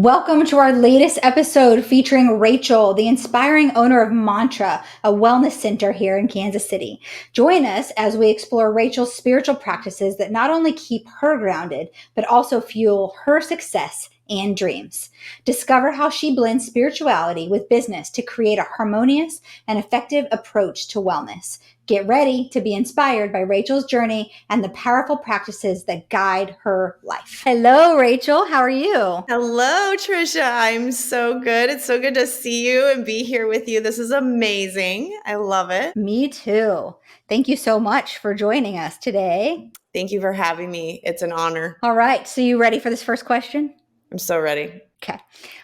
Welcome to our latest episode featuring Rachel, the inspiring owner of Mantra, a wellness center here in Kansas City. Join us as we explore Rachel's spiritual practices that not only keep her grounded, but also fuel her success and dreams. Discover how she blends spirituality with business to create a harmonious and effective approach to wellness. Get ready to be inspired by Rachel's journey and the powerful practices that guide her life. Hello, Rachel. How are you? Hello, Trisha. I'm so good. It's so good to see you and be here with you. This is amazing. I love it. Me too. Thank you so much for joining us today. Thank you for having me. It's an honor. All right. So, you ready for this first question? I'm so ready. Okay.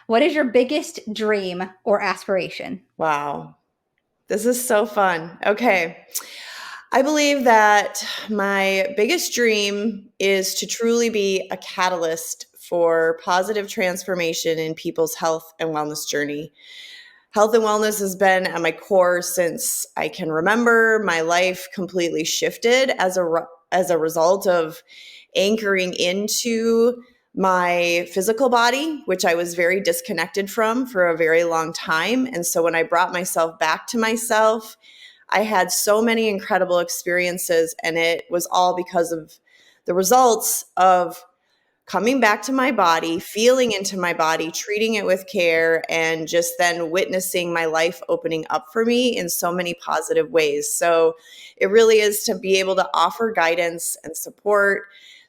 What is your biggest dream or aspiration? Wow. This is so fun. Okay. I believe that my biggest dream is to truly be a catalyst for positive transformation in people's health and wellness journey. Health and wellness has been at my core since I can remember. My life completely shifted as a result of anchoring into my physical body, which I was very disconnected from for a very long time. And so when I brought myself back to myself, I had so many incredible experiences, and it was all because of the results of coming back to my body, feeling into my body, treating it with care, and just then witnessing my life opening up for me in so many positive ways. So it really is to be able to offer guidance and support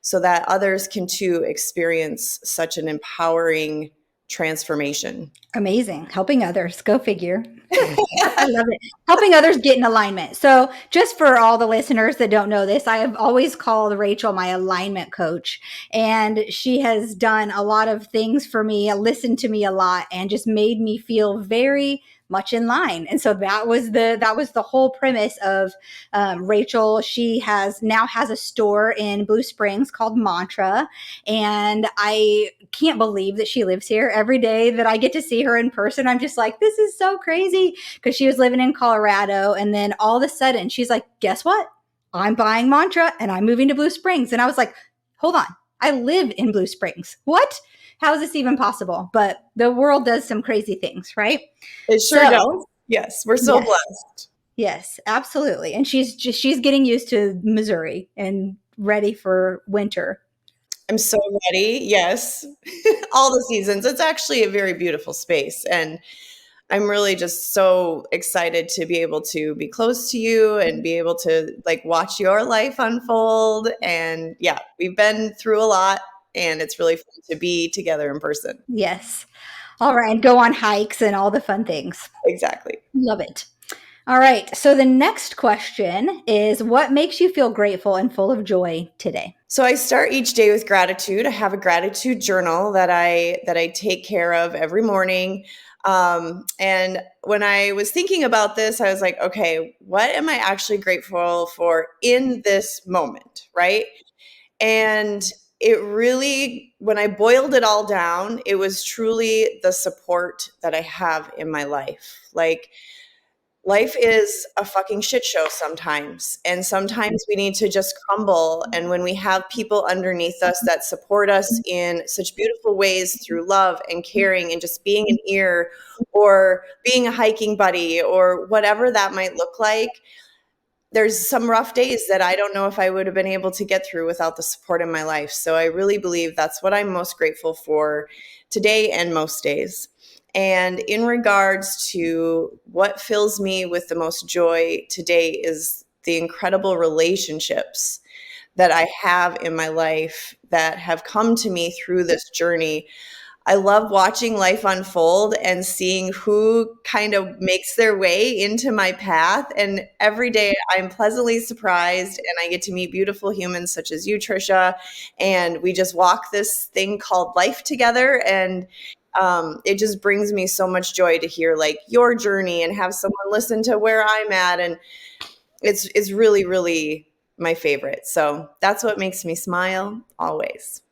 so that others can too experience such an empowering transformation. Amazing. Helping others. Go figure. I love it. Helping others get in alignment. So, just for all the listeners that don't know this, I have always called Rachel my alignment coach. And she has done a lot of things for me, listened to me a lot, and just made me feel very much in line. And so that was the whole premise of Rachel. She now has a store in Blue Springs called Mantra, and I can't believe that she lives here. Every day that I get to see her in person, I'm just like, this is so crazy, because she was living in Colorado, and then all of a sudden she's like, guess what? I'm buying Mantra and I'm moving to Blue Springs. And I was like, hold on, I live in Blue Springs. What? How is this even possible? But the world does some crazy things, right? It sure does. Yes, we're so blessed. Yes, absolutely. And she's getting used to Missouri and ready for winter. I'm so ready. Yes. All the seasons. It's actually a very beautiful space. And I'm really just so excited to be able to be close to you and be able to like watch your life unfold. And yeah, we've been through a lot, and it's really fun to be together in person. Yes. All right. And go on hikes and all the fun things. Exactly. Love it. All right. So the next question is, what makes you feel grateful and full of joy today? So I start each day with gratitude. I have a gratitude journal that I take care of every morning. And when I was thinking about this, I was like, okay, what am I actually grateful for in this moment? Right. And it really, when I boiled it all down, it was truly the support that I have in my life. Like, life is a fucking shit show sometimes. And sometimes we need to just crumble. And when we have people underneath us that support us in such beautiful ways through love and caring and just being an ear or being a hiking buddy or whatever that might look like, there's some rough days that I don't know if I would have been able to get through without the support in my life. So I really believe that's what I'm most grateful for today and most days. And in regards to what fills me with the most joy today is the incredible relationships that I have in my life that have come to me through this journey. I love watching life unfold and seeing who kind of makes their way into my path. And every day I'm pleasantly surprised, and I get to meet beautiful humans such as you, Trisha. And we just walk this thing called life together. And it just brings me so much joy to hear like your journey and have someone listen to where I'm at. And it's really, really my favorite. So that's what makes me smile always.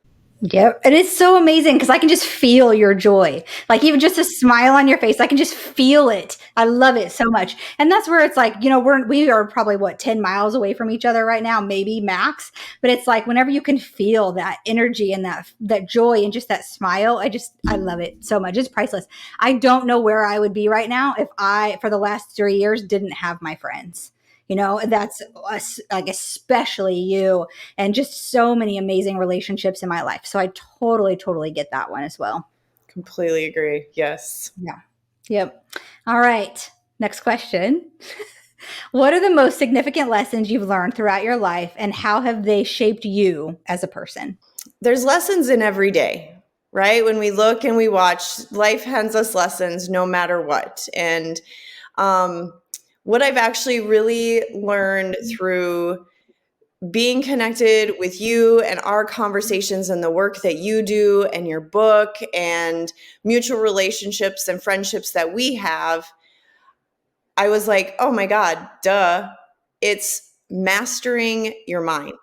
Yep. And it's so amazing because I can just feel your joy. Like even just a smile on your face, I can just feel it. I love it so much. And that's where it's like, we are probably what, 10 miles away from each other right now, maybe max. But it's like whenever you can feel that energy and that joy and just that smile, I love it so much. It's priceless. I don't know where I would be right now if I for the last 3 years didn't have my friends. That's us, like especially you and just so many amazing relationships in my life. So I totally, totally get that one as well. Completely agree. Yes. Yeah. Yep. All right. Next question. What are the most significant lessons you've learned throughout your life and how have they shaped you as a person? There's lessons in every day, right? When we look and we watch, life hands us lessons no matter what. And um, what I've actually really learned through being connected with you and our conversations and the work that you do and your book and mutual relationships and friendships that we have, I was like, oh my God, duh. It's mastering your mind.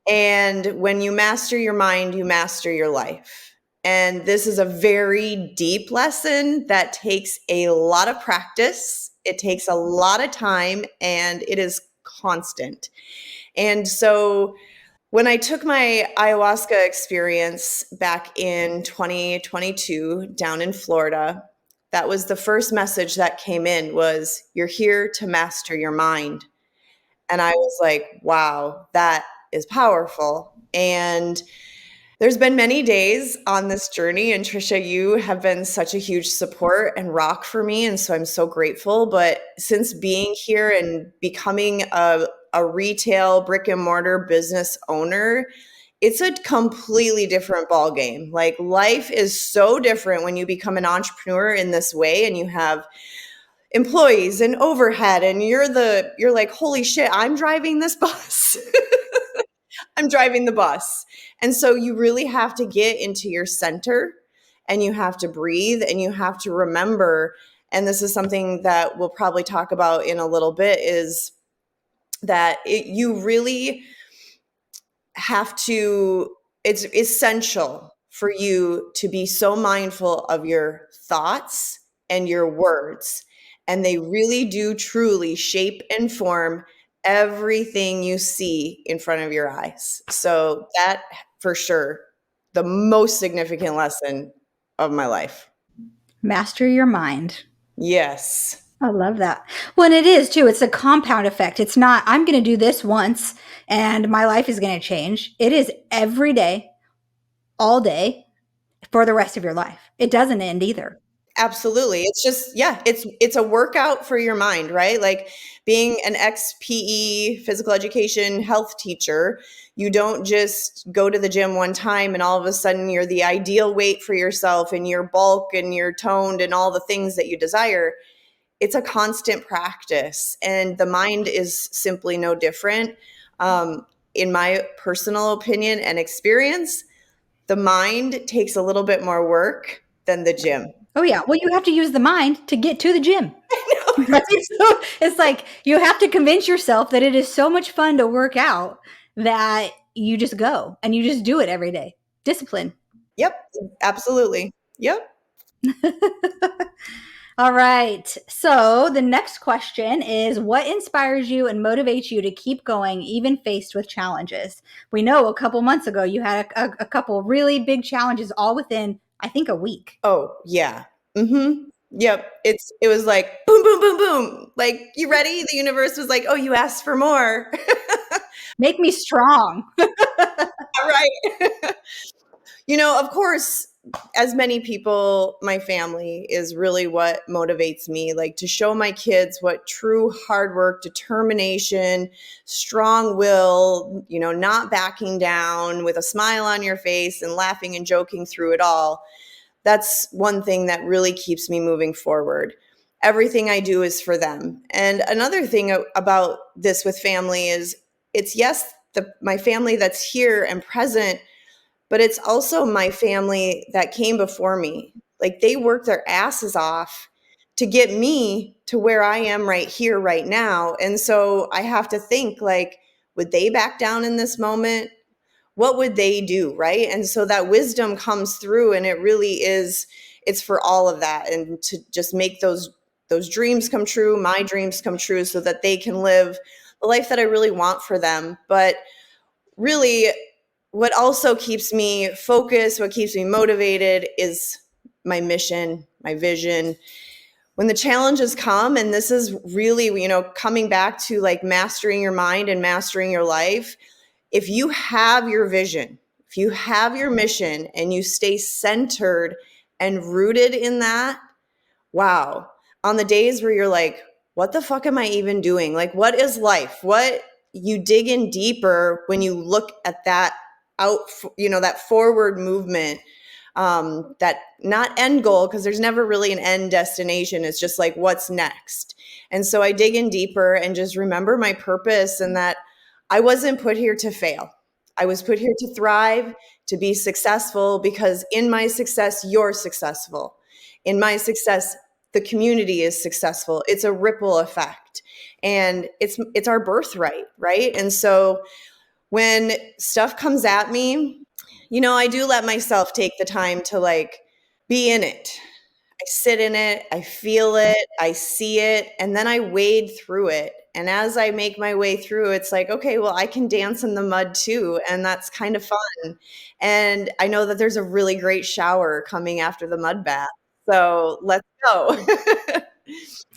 And when you master your mind, you master your life. And this is a very deep lesson that takes a lot of practice. It takes a lot of time and it is constant. And so when I took my ayahuasca experience back in 2022 down in Florida, that was the first message that came in was you're here to master your mind. And I was like, wow, that is powerful. And there's been many days on this journey, and Trisha, you have been such a huge support and rock for me. And so I'm so grateful. But since being here and becoming a retail brick and mortar business owner, it's a completely different ball game. Like life is so different when you become an entrepreneur in this way and you have employees and overhead and you're like, holy shit, I'm driving this bus. I'm driving the bus. And so you really have to get into your center and you have to breathe and you have to remember, and this is something that we'll probably talk about in a little bit, is that you really have to, it's essential for you to be so mindful of your thoughts and your words. And they really do truly shape and form everything you see in front of your eyes. So, that for sure, the most significant lesson of my life. Master your mind. Yes. I love that. Well, and it is too. It's a compound effect. It's not, I'm going to do this once and my life is going to change. It is every day, all day, for the rest of your life. It doesn't end either. Absolutely. It's just, yeah, it's a workout for your mind, right? Like being an ex-PE physical education health teacher, you don't just go to the gym one time and all of a sudden you're the ideal weight for yourself and you're bulk and you're toned and all the things that you desire. It's a constant practice and the mind is simply no different. In my personal opinion and experience, the mind takes a little bit more work than the gym. Oh, yeah. Well, you have to use the mind to get to the gym. Right? So it's like you have to convince yourself that it is so much fun to work out that you just go and you just do it every day. Discipline. Yep, absolutely. Yep. All right. So the next question is what inspires you and motivates you to keep going, even faced with challenges? We know a couple months ago you had a couple really big challenges all within, I think, a week. Oh, yeah. Yep. It was like boom, boom, boom, boom. Like, you ready? The universe was like, oh, you asked for more. Make me strong. All right. Of course, as many people, my family is really what motivates me, like to show my kids what true hard work, determination, strong will, not backing down with a smile on your face and laughing and joking through it all. That's one thing that really keeps me moving forward. Everything I do is for them. And another thing about this with family is it's, yes, my family that's here and present, but it's also my family that came before me. Like they worked their asses off to get me to where I am right here, right now. And so I have to think like, would they back down in this moment? what would they do, right? And so that wisdom comes through, and it really is, it's for all of that, and to just make those dreams come true, my dreams come true, so that they can live the life that I really want for them. But really, what also keeps me focused, what keeps me motivated is my mission, my vision. When the challenges come, and this is really, coming back to like mastering your mind and mastering your life, if you have your vision, if you have your mission and you stay centered and rooted in that, wow. On the days where you're like, what the fuck am I even doing? Like, what is life? What, you dig in deeper when you look at that out, that forward movement, that not end goal, because there's never really an end destination. It's just like, what's next? And so I dig in deeper and just remember my purpose, and that I wasn't put here to fail. I was put here to thrive, to be successful, because in my success, you're successful. In my success, the community is successful. It's a ripple effect, and it's our birthright, right? And so when stuff comes at me, I do let myself take the time to like be in it. I sit in it, I feel it, I see it, and then I wade through it. And as I make my way through, it's like, okay, well, I can dance in the mud too, and that's kind of fun. And I know that there's a really great shower coming after the mud bath. So let's go.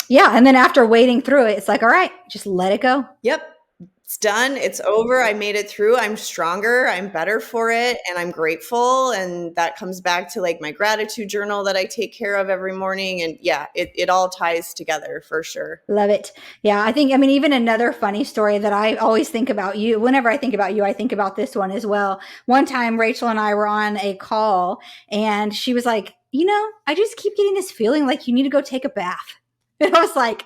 Yeah. And then after wading through it, it's like, all right, just let it go. Yep. It's done. It's over. I made it through. I'm stronger. I'm better for it. And I'm grateful. And that comes back to like my gratitude journal that I take care of every morning. And yeah, it all ties together for sure. Love it. Yeah. I mean, even another funny story that I always think about you, whenever I think about you, I think about this one as well. One time, Rachel and I were on a call, and she was like, I just keep getting this feeling like you need to go take a bath. And I was like,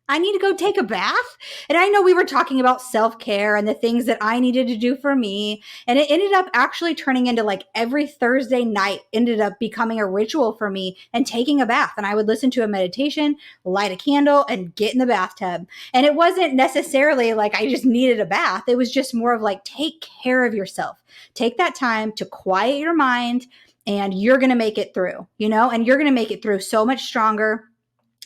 I need to go take a bath. And I know we were talking about self-care and the things that I needed to do for me. And it ended up actually turning into like every Thursday night ended up becoming a ritual for me and taking a bath. And I would listen to a meditation, light a candle, and get in the bathtub. And it wasn't necessarily like I just needed a bath. It was just more of like, take care of yourself. Take that time to quiet your mind, and you're going to make it through, and you're going to make it through so much stronger.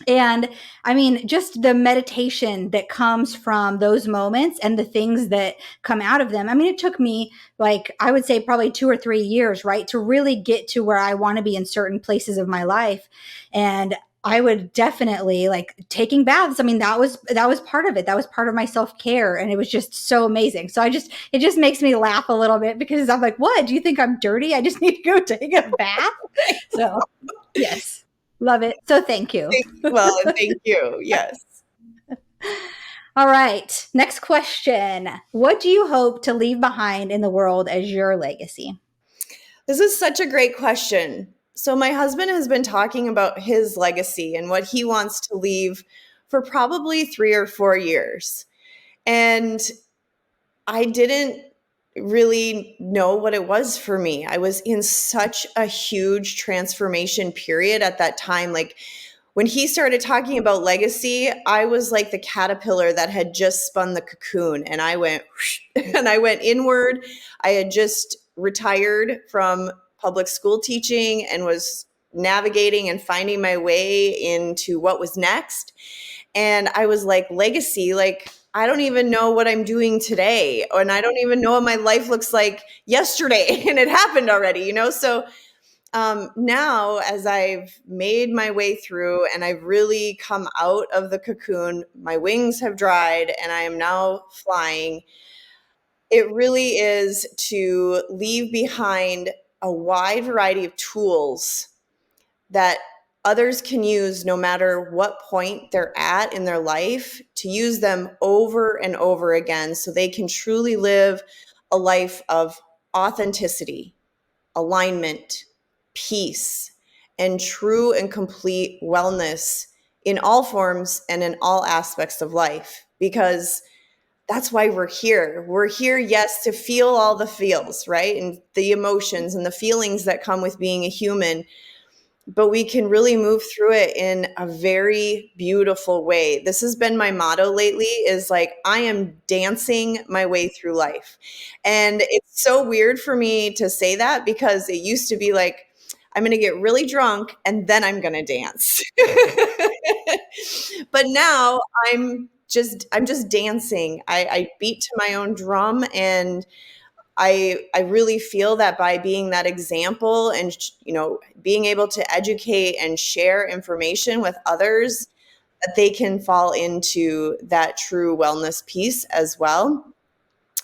And I mean, just the meditation that comes from those moments and the things that come out of them. I mean, it took me, like, I would say probably 2 or 3 years, right, to really get to where I want to be in certain places of my life. And I would definitely like taking baths. I mean, that was part of it. That was part of my self-care. And it was just so amazing. So it just makes me laugh a little bit, because I'm like, what? Do you think I'm dirty? I just need to go take a bath. So yes. Love it. So thank you. Well, thank you. Yes. All right. Next question. What do you hope to leave behind in the world as your legacy? This is such a great question. So my husband has been talking about his legacy and what he wants to leave for probably 3 or 4 years. And I didn't really know what it was for me. I was in such a huge transformation period at that time. Like when he started talking about legacy, I was like the caterpillar that had just spun the cocoon, and I went whoosh, and I went inward. I had just retired from public school teaching and was navigating and finding my way into what was next. And I was like, legacy, like, I don't even know what I'm doing today. And I don't even know what my life looks like yesterday. And it happened already, So now, as I've made my way through and I've really come out of the cocoon, my wings have dried and I am now flying. It really is to leave behind a wide variety of tools that others can use no matter what point they're at in their life, to use them over and over again so they can truly live a life of authenticity, alignment, peace, and true and complete wellness in all forms and in all aspects of life. Because that's why we're here. We're here, yes, to feel all the feels, right? And the emotions and the feelings that come with being a human. but we can really move through it in a very beautiful way. This has been my motto lately, is like, I am dancing my way through life. And it's so weird for me to say that, because it used to be like, I'm going to get really drunk and then I'm going to dance. But now I'm just dancing. I beat to my own drum, and I really feel that by being that example and being able to educate and share information with others, that they can fall into that true wellness piece as well,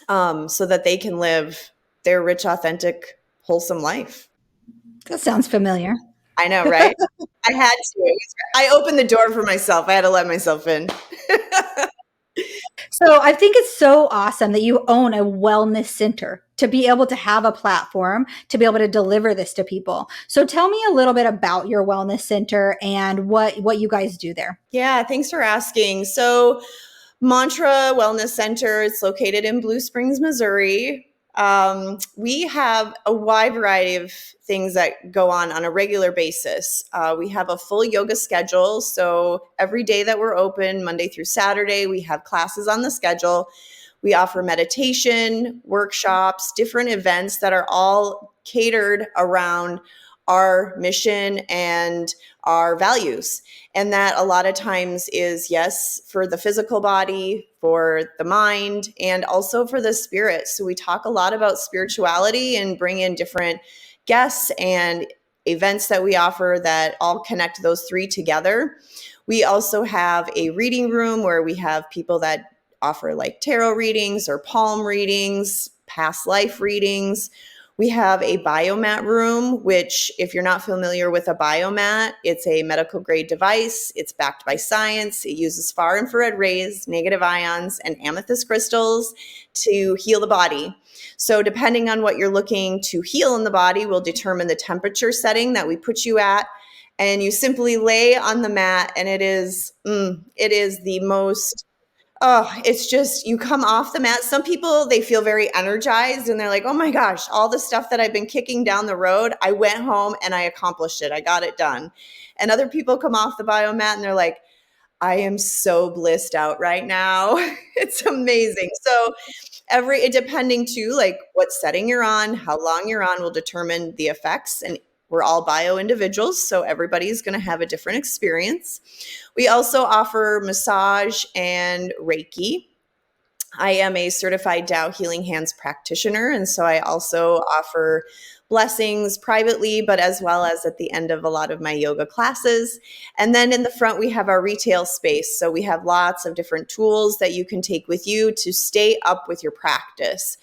so that they can live their rich, authentic, wholesome life. That sounds familiar. I know, right? I had to. I opened the door for myself. I had to let myself in. So I think it's so awesome that you own a wellness center to be able to have a platform to be able to deliver this to people. So tell me a little bit about your wellness center and what you guys do there. Yeah, thanks for asking. So, Mantra Wellness Center, it's located in Blue Springs, Missouri. We have a wide variety of things that go on a regular basis. We have a full yoga schedule. So every day that we're open, Monday through Saturday, we have classes on the schedule. We offer meditation, workshops, different events that are all catered around our mission and our values. And that a lot of times is, yes, for the physical body, for the mind, and also for the spirit. So we talk a lot about spirituality and bring in different guests and events that we offer that all connect those three together. We also have a reading room where we have people that offer like tarot readings or palm readings, past life readings. We have a Biomat room, which, if you're not familiar with a Biomat, it's a medical grade device. It's backed by science. It uses far infrared rays, negative ions, and amethyst crystals to heal the body. So depending on what you're looking to heal in the body will determine the temperature setting that we put you at. And you simply lay on the mat, and it is the most, oh, it's just, you come off the mat. Some people, they feel very energized and they're like, oh my gosh, all the stuff that I've been kicking down the road, I went home and I accomplished it. I got it done. And other people come off the biomat and they're like, I am so blissed out right now. It's amazing. So it depending too, like what setting you're on, how long you're on will determine the effects. And we're all bio individuals, so everybody's going to have a different experience. We also offer massage and Reiki. I am a certified Tao Healing Hands practitioner, and so I also offer blessings privately, but as well as at the end of a lot of my yoga classes. And then in the front, we have our retail space. So we have lots of different tools that you can take with you to stay up with your practice.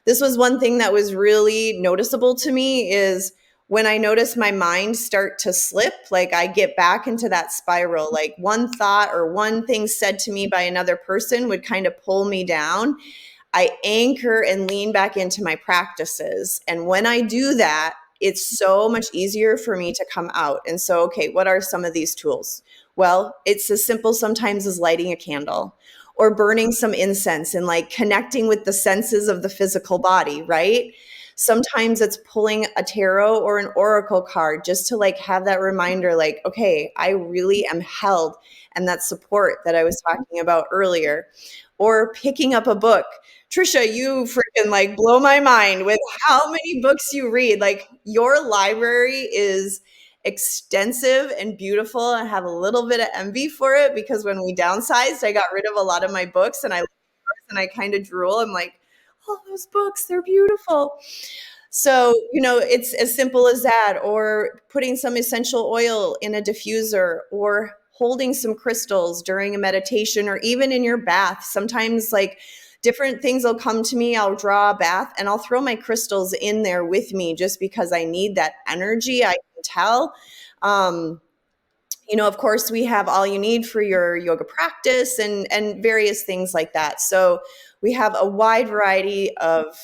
This was one thing that was really noticeable to me, is when I notice my mind start to slip, like I get back into that spiral, like one thought or one thing said to me by another person would kind of pull me down. I anchor and lean back into my practices. And when I do that, it's so much easier for me to come out. And so, okay, what are some of these tools? Well, it's as simple sometimes as lighting a candle or burning some incense and like connecting with the senses of the physical body, right? Sometimes it's pulling a tarot or an oracle card just to like have that reminder, like, okay, I really am held, and that support that I was talking about earlier. Or picking up a book. Trisha, you freaking like blow my mind with how many books you read. Like, your library is extensive and beautiful. I have a little bit of envy for it, because when we downsized, I got rid of a lot of my books, and I kind of drool. I'm like, oh, those books, they're beautiful. So, it's as simple as that, or putting some essential oil in a diffuser, or holding some crystals during a meditation, or even in your bath. Sometimes, like, different things will come to me. I'll draw a bath and I'll throw my crystals in there with me just because I need that energy. I can tell. Um, of course, we have all you need for your yoga practice and various things like that. So we have a wide variety of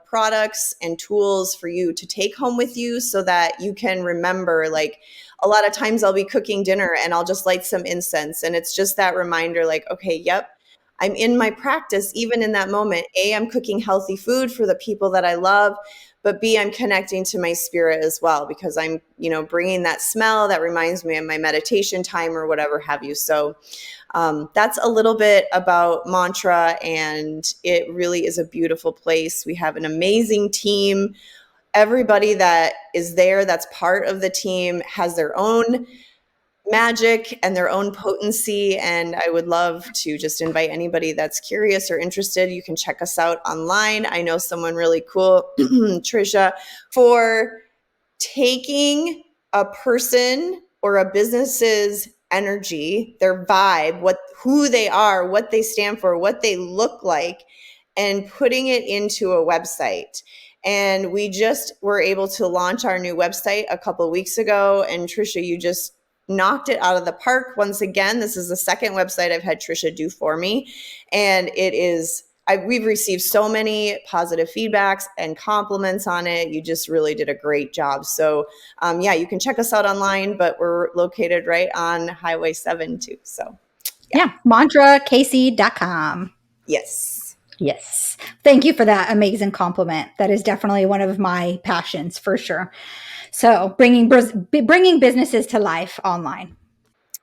products and tools for you to take home with you so that you can remember. Like, a lot of times I'll be cooking dinner and I'll just light some incense. And it's just that reminder, like, okay, yep, I'm in my practice. Even in that moment, I'm cooking healthy food for the people that I love. but B, I'm connecting to my spirit as well, because I'm, bringing that smell that reminds me of my meditation time or whatever have you. So that's a little bit about Mantra, and it really is a beautiful place. We have an amazing team. Everybody that is there, that's part of the team, has their own magic and their own potency. And I would love to just invite anybody that's curious or interested. You can check us out online. I know someone really cool, Trisha, for taking a person or a business's energy, their vibe, who they are, what they stand for, what they look like, and putting it into a website. And we just were able to launch our new website a couple of weeks ago. And Trisha, you just knocked it out of the park once again. This is the second website I've had Trisha do for me. And it is, we've received so many positive feedbacks and compliments on it. You just really did a great job. So yeah, you can check us out online, but we're located right on Highway 7 too. So Yeah, mantrakc.com. yes. Yes. Thank you for that amazing compliment. That is definitely one of my passions for sure. So bringing businesses to life online.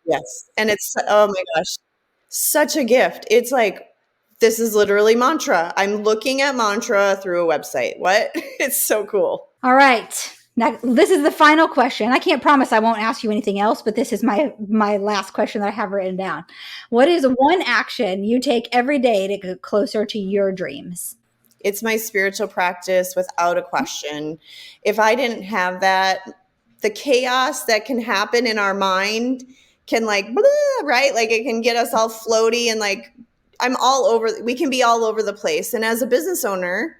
Yes. And it's, oh my gosh, such a gift. It's like, this is literally Mantra. I'm looking at Mantra through a website. What? It's so cool. All right. Now, this is the final question. I can't promise I won't ask you anything else, but this is my last question that I have written down. What is one action you take every day to get closer to your dreams? It's my spiritual practice without a question. If I didn't have that, the chaos that can happen in our mind can like, blah, right? Like it can get us all floaty and like, we can be all over the place. And as a business owner,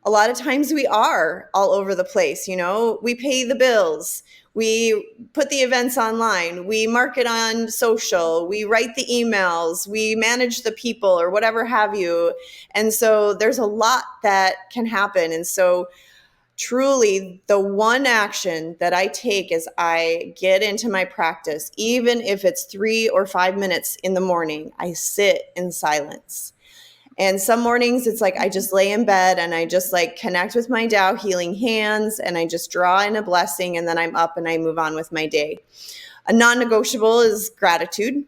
a lot of times we are all over the place. We pay the bills, we put the events online, we market on social, we write the emails, we manage the people or whatever have you. And so there's a lot that can happen. And so truly the one action that I take is I get into my practice, even if it's 3 or 5 minutes in the morning, I sit in silence. And some mornings it's like I just lay in bed and I just like connect with my Tao healing hands and I just draw in a blessing, and then I'm up and I move on with my day. A non-negotiable is gratitude.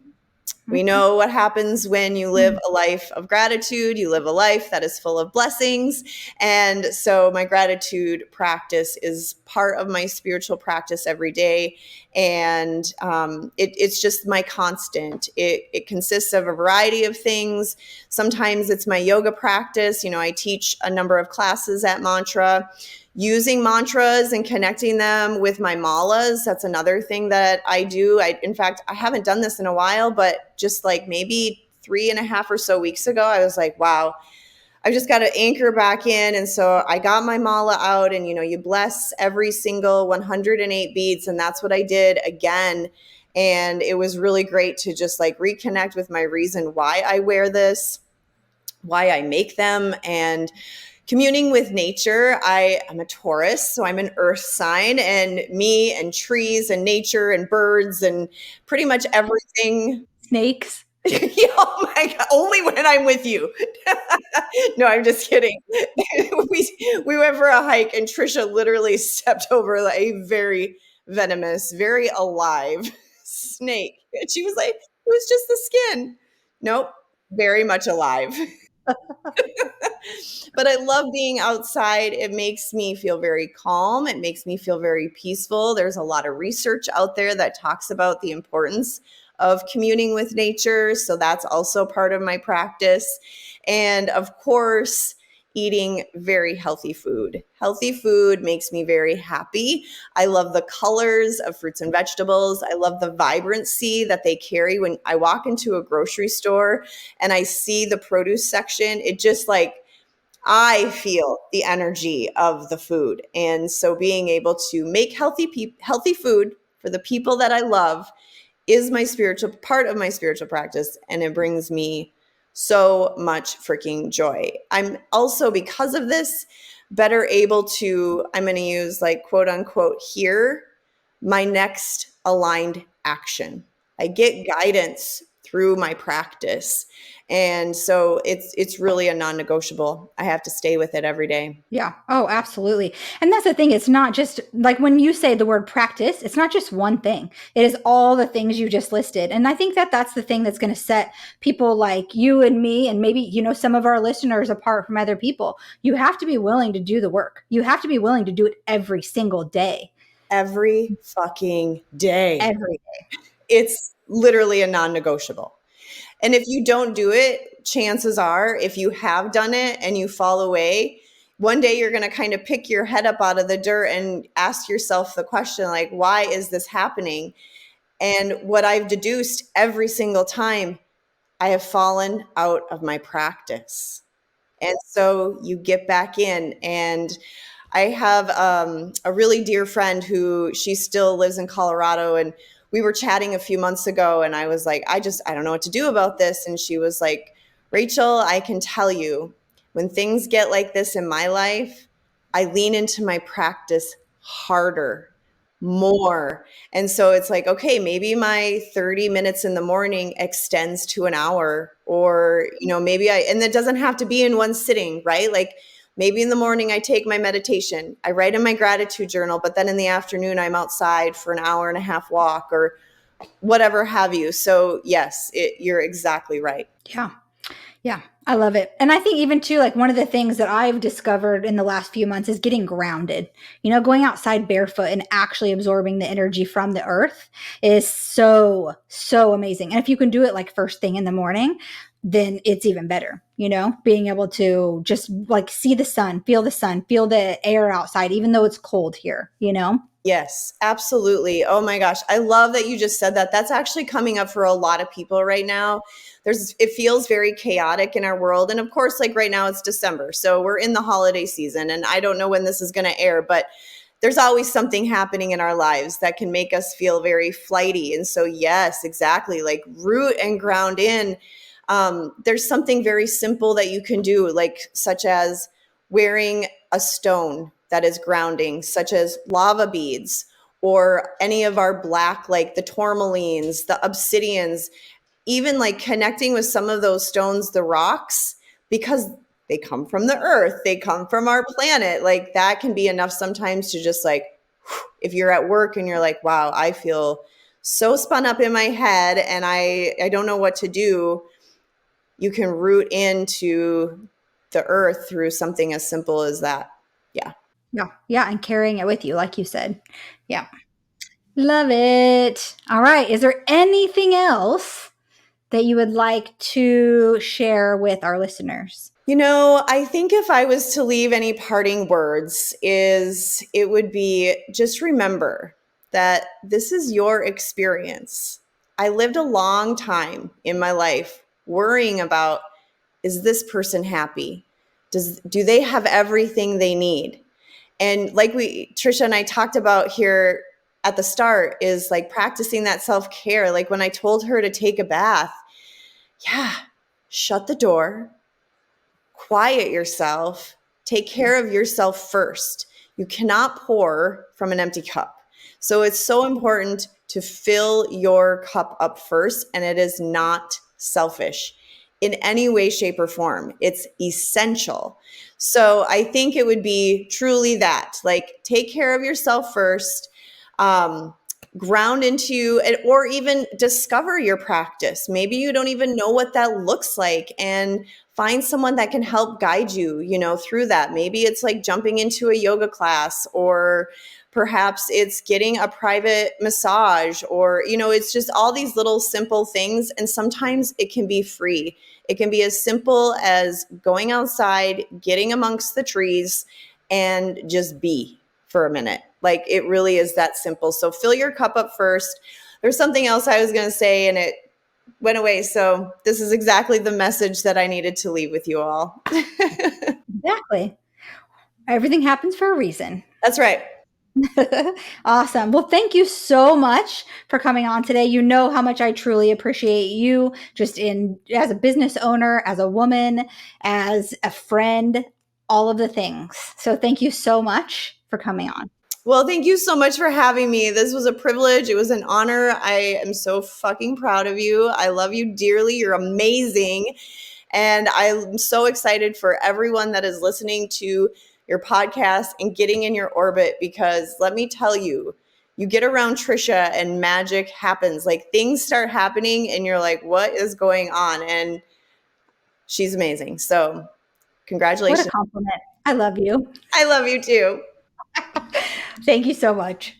We know what happens when you live a life of gratitude. You live a life that is full of blessings. And so my gratitude practice is part of my spiritual practice every day. And it's just my constant. It consists of a variety of things. Sometimes it's my yoga practice. I teach a number of classes at Mantra. Using mantras and connecting them with my malas, that's another thing that I do. In fact, I haven't done this in a while, but just like maybe 3.5 or so weeks ago, I was like, wow, I've just got to anchor back in. And so I got my mala out and, you bless every single 108 beads. And that's what I did again. And it was really great to just like reconnect with my reason why I wear this, why I make them, and communing with nature. I'm a Taurus, so I'm an earth sign, and me and trees and nature and birds and pretty much everything. Snakes. Oh my God, only when I'm with you. No, I'm just kidding. we went for a hike and Trisha literally stepped over a very venomous, very alive snake. And she was like, it was just the skin. Nope, very much alive. But I love being outside. It makes me feel very calm. It makes me feel very peaceful. There's a lot of research out there that talks about the importance of communing with nature. So that's also part of my practice. And of course, eating very healthy food. Healthy food makes me very happy. I love the colors of fruits and vegetables. I love the vibrancy that they carry. When I walk into a grocery store and I see the produce section, it just like, I feel the energy of the food. And so being able to make healthy food for the people that I love is my spiritual part of my spiritual practice, and it brings me so much freaking joy. I'm also, because of this, better able to, I'm going to use like quote unquote here, my next aligned action. I get guidance through my practice. And so it's really a non-negotiable. I have to stay with it every day. Yeah. Oh, absolutely. And that's the thing. It's not just like when you say the word practice, it's not just one thing. It is all the things you just listed. And I think that that's the thing that's going to set people like you and me, and maybe, some of our listeners apart from other people. You have to be willing to do the work. You have to be willing to do it every single day. Every fucking day. Every It's literally a non-negotiable. And if you don't do it, chances are, if you have done it and you fall away, one day you're going to kind of pick your head up out of the dirt and ask yourself the question, like, why is this happening? And what I've deduced every single time, I have fallen out of my practice. And so you get back in. And I have a really dear friend who she still lives in Colorado, and we were chatting a few months ago, and I was like, I don't know what to do about this. And she was like, Rachel, I can tell you, when things get like this in my life, I lean into my practice harder, more. And so it's like, okay, maybe my 30 minutes in the morning extends to an hour, or, and it doesn't have to be in one sitting, right? Like, maybe in the morning I take my meditation, I write in my gratitude journal, but then in the afternoon I'm outside for an hour and a half walk or whatever have you. So yes, you're exactly right. Yeah. Yeah, I love it. And I think even too, like one of the things that I've discovered in the last few months is getting grounded. Going outside barefoot and actually absorbing the energy from the earth is so, so amazing. And if you can do it like first thing in the morning, then it's even better, being able to just like see the sun, feel the air outside, even though it's cold here. Yes, absolutely. Oh my gosh. I love that you just said that. That's actually coming up for a lot of people right now. It feels very chaotic in our world. And of course, like right now it's December. So we're in the holiday season, and I don't know when this is going to air, but there's always something happening in our lives that can make us feel very flighty. And so, yes, exactly. Like root and ground in. There's something very simple that you can do, like such as wearing a stone that is grounding, such as lava beads or any of our black, like the tourmalines, the obsidians, even like connecting with some of those stones, the rocks, because they come from the earth, they come from our planet. Like that can be enough sometimes to just like, if you're at work and you're like, wow, I feel so spun up in my head and I don't know what to do. You can root into the earth through something as simple as that. Yeah. Yeah. Yeah. And carrying it with you, like you said. Yeah. Love it. All right. Is there anything else that you would like to share with our listeners? I think if I was to leave any parting words is it would be just remember that this is your experience. I lived a long time in my life worrying about, is this person happy? Do they have everything they need? And like Trisha and I talked about here at the start, is like practicing that self-care. Like when I told her to take a bath, yeah, shut the door, quiet yourself, take care of yourself first. You cannot pour from an empty cup. So it's so important to fill your cup up first, and it is not selfish in any way, shape, or form. It's essential. So I think it would be truly that, like, take care of yourself first, ground into it, or even discover your practice. Maybe you don't even know what that looks like, and find someone that can help guide you, through that. Maybe it's like jumping into a yoga class, or perhaps it's getting a private massage, or, it's just all these little simple things. And sometimes it can be free. It can be as simple as going outside, getting amongst the trees, and just be for a minute. Like it really is that simple. So fill your cup up first. There's something else I was going to say, and it went away. So this is exactly the message that I needed to leave with you all. Exactly. Everything happens for a reason. That's right. Awesome. Well, thank you so much for coming on today. You know how much I truly appreciate you just as a business owner, as a woman, as a friend, all of the things. So thank you so much for coming on. Well, thank you so much for having me. This was a privilege. It was an honor. I am so fucking proud of you. I love you dearly. You're amazing. And I'm so excited for everyone that is listening to your podcast and getting in your orbit, because let me tell you, you get around Trisha and magic happens. Like, things start happening and you're like, what is going on? And she's amazing. So, What a congratulations. compliment. I love you. I love you too. Thank you so much.